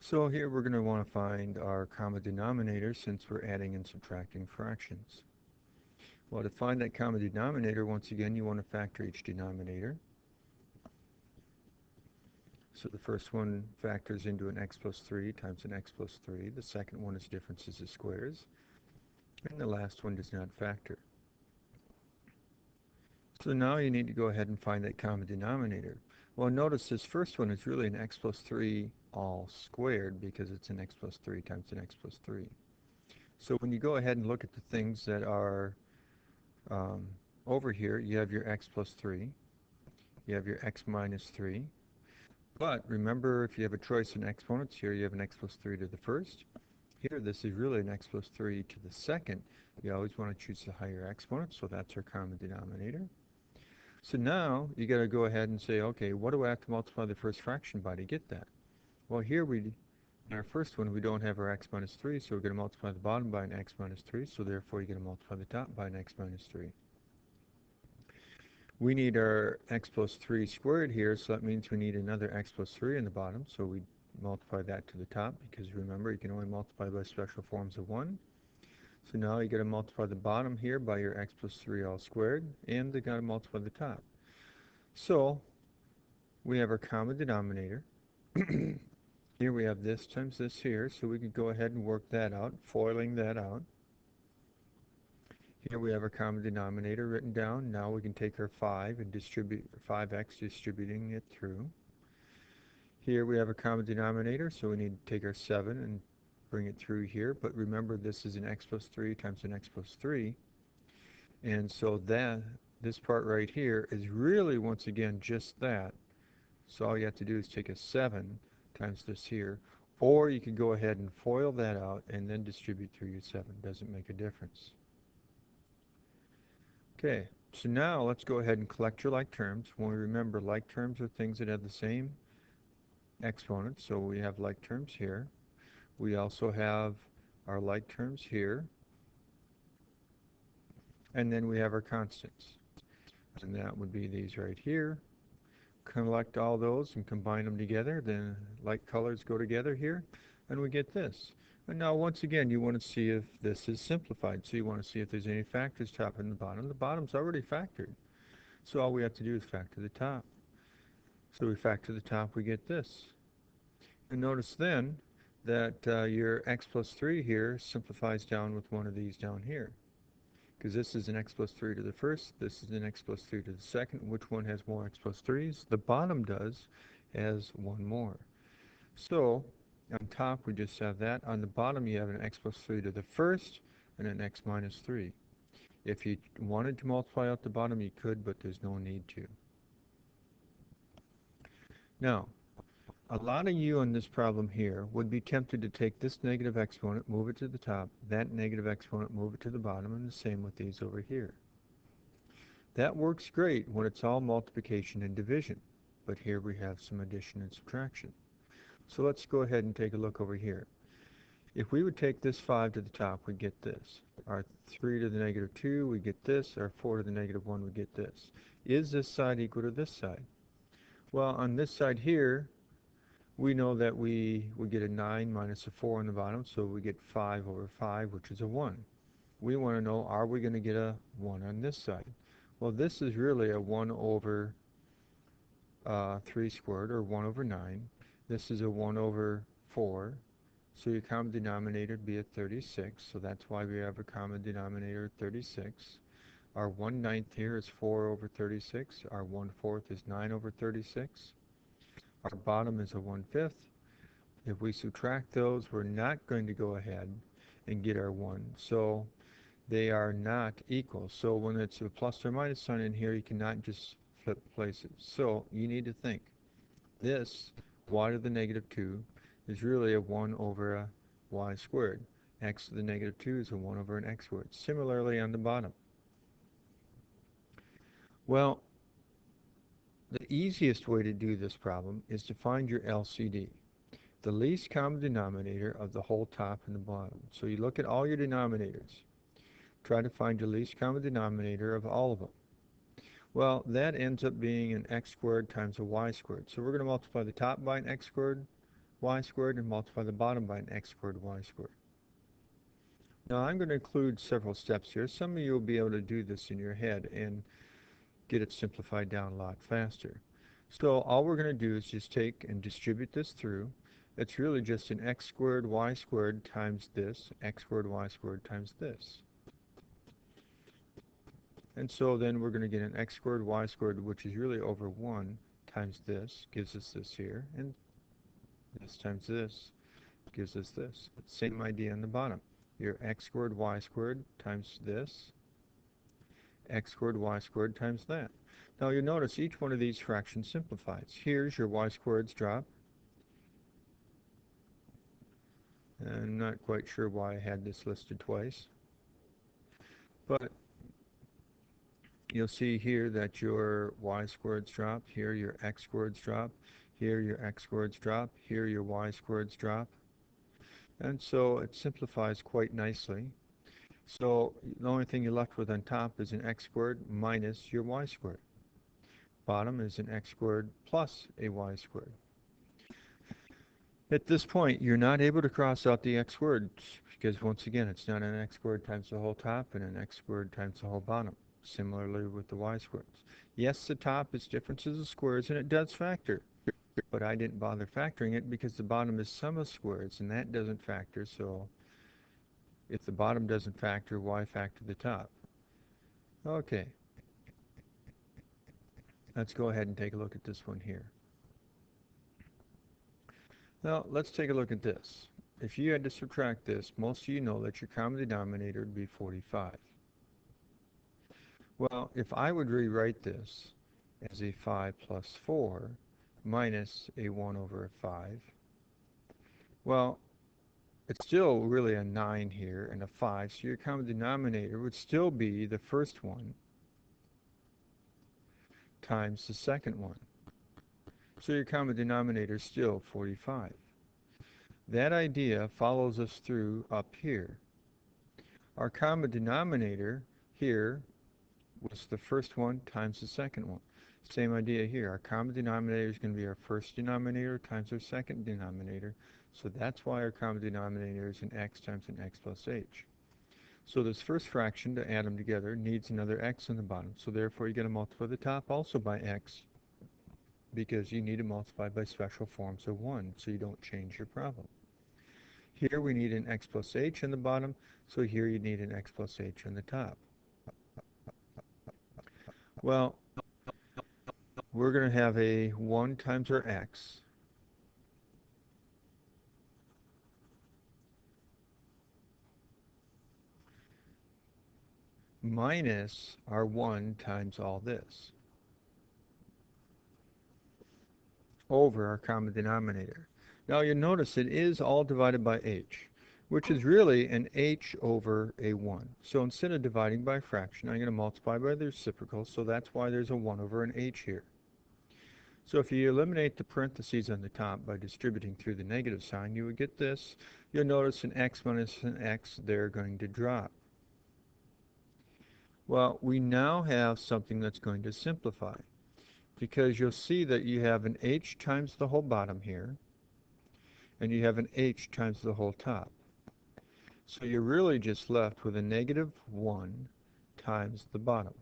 So here we're going to want to find our common denominator since we're adding and subtracting fractions. Well, to find that common denominator, once again, you want to factor each denominator. So the first one factors into an x plus 3 times an x plus 3. The second one is differences of squares. And the last one does not factor. So now you need to go ahead and find that common denominator. Well, notice this first one is really an x plus 3 all squared because it's an x plus 3 times an x plus 3. So when you go ahead and look at the things that are um, over here, you have your x plus 3, you have your x minus 3, but remember if you have a choice in exponents here, you have an x plus 3 to the first. Here, this is really an x plus 3 to the second. You always want to choose the higher exponent, so that's our common denominator. So now, you got to go ahead and say, okay, what do I have to multiply the first fraction by to get that? Well, here in our first one, we don't have our x minus 3, so we're going to multiply the bottom by an x minus 3, so therefore you're going to multiply the top by an x minus 3. We need our x plus 3 squared here, so that means we need another x plus 3 in the bottom, so we multiply that to the top, because remember, you can only multiply by special forms of 1. So now you got to multiply the bottom here by your x plus 3 all squared, and you got to multiply the top. So we have our common denominator. Here we have this times this here, so we could go ahead and work that out, foiling that out. Here we have our common denominator written down. Now we can take our 5 and distribute 5x, distributing it through. Here we have a common denominator, so we need to take our 7 and bring it through here. But remember, this is an x plus 3 times an x plus 3. And so this part right here is really, once again, just that. So all you have to do is take a 7 times this here. Or you could go ahead and FOIL that out and then distribute through your 7. Doesn't make a difference. Okay, so now let's go ahead and collect your like terms. When we remember, like terms are things that have the same exponents. So we have like terms here. We also have our like terms here. And then we have our constants. And that would be these right here. Collect all those and combine them together. Then like colors go together here. And we get this. And now once again, you want to see if this is simplified. So you want to see if there's any factors top and the bottom. The bottom's already factored. So all we have to do is factor the top. So we factor the top, we get this. And notice then that your x plus 3 here simplifies down with one of these down here. Because this is an x plus 3 to the first, this is an x plus 3 to the second. Which one has more x plus 3s? The bottom does, has one more. So on top we just have that. On the bottom you have an x plus 3 to the first and an x minus 3. If you wanted to multiply out the bottom, you could, but there's no need to. Now, a lot of you on this problem here would be tempted to take this negative exponent, move it to the top, that negative exponent, move it to the bottom, and the same with these over here. That works great when it's all multiplication and division, but here we have some addition and subtraction. So let's go ahead and take a look over here. If we would take this 5 to the top, we get this. Our 3 to the negative 2, we get this. Our 4 to the negative 1, we get this. Is this side equal to this side? Well, on this side here, we know that we get a 9 minus a 4 on the bottom, so we get 5 over 5, which is a 1. We want to know, are we going to get a 1 on this side? Well, this is really a 1 over 3 squared, or 1 over 9. This is a 1 over 4. So your common denominator would be a 36, so that's why we have a common denominator of 36. Our 1/9 here is 4 over 36. Our 1/4 is 9 over 36. Our bottom is a 1/5. If we subtract those, we're not going to go ahead and get our 1. So they are not equal. So when it's a plus or minus sign in here, you cannot just flip places. So you need to think. This y to the negative 2 is really a 1 over a y squared. X to the negative 2 is a 1 over an x squared. Similarly on the bottom. Well, the easiest way to do this problem is to find your LCD, the least common denominator of the whole top and the bottom. So you look at all your denominators. Try to find your least common denominator of all of them. Well, that ends up being an x squared times a y squared. So we're going to multiply the top by an x squared, y squared and multiply the bottom by an x squared y squared. Now I'm going to include several steps here. Some of you will be able to do this in your head and get it simplified down a lot faster. So all we're going to do is just take and distribute this through. It's really just an x squared y squared times this, x squared y squared times this. And so then we're going to get an x squared y squared, which is really over 1 times this, gives us this here, and this times this gives us this. Same idea on the bottom. Your x squared y squared times this, x squared y squared times that. Now you'll notice each one of these fractions simplifies. Here's your y squareds drop. I'm not quite sure why I had this listed twice. But you'll see here that your y squareds drop. Here your x squareds drop. Here your x squareds drop. Here your y squareds drop. And so it simplifies quite nicely. So the only thing you're left with on top is an x squared minus your y squared. Bottom is an x squared plus a y squared. At this point, you're not able to cross out the x squared because once again, it's not an x squared times the whole top and an x squared times the whole bottom. Similarly with the y squareds. Yes, the top is differences of squares and it does factor, but I didn't bother factoring it because the bottom is sum of squares and that doesn't factor, so if the bottom doesn't factor, why factor the top? Okay, let's go ahead and take a look at this one here. Now, let's take a look at this. If you had to subtract this, most of you know that your common denominator would be 45. Well, if I would rewrite this as a 5 plus 4 minus a 1 over a 5, well, it's still really a 9 here and a 5, so your common denominator would still be the first one times the second one. So your common denominator is still 45. That idea follows us through up here. Our common denominator here was the first one times the second one. Same idea here. Our common denominator is going to be our first denominator times our second denominator. So that's why our common denominator is an x times an x plus h. So this first fraction, to add them together, needs another x on the bottom. So therefore, you're going to multiply the top also by x because you need to multiply by special forms of 1 so you don't change your problem. Here we need an x plus h on the bottom, so here you need an x plus h on the top. Well, we're going to have a 1 times our x minus our 1 times all this over our common denominator. Now you'll notice it is all divided by h, which is really an h over a 1. So instead of dividing by a fraction, I'm going to multiply by the reciprocal, so that's why there's a 1 over an h here. So if you eliminate the parentheses on the top by distributing through the negative sign, you would get this. You'll notice an x minus an x, they're going to drop. Well, we now have something that's going to simplify because you'll see that you have an h times the whole bottom here and you have an h times the whole top. So you're really just left with a negative 1 times the bottom.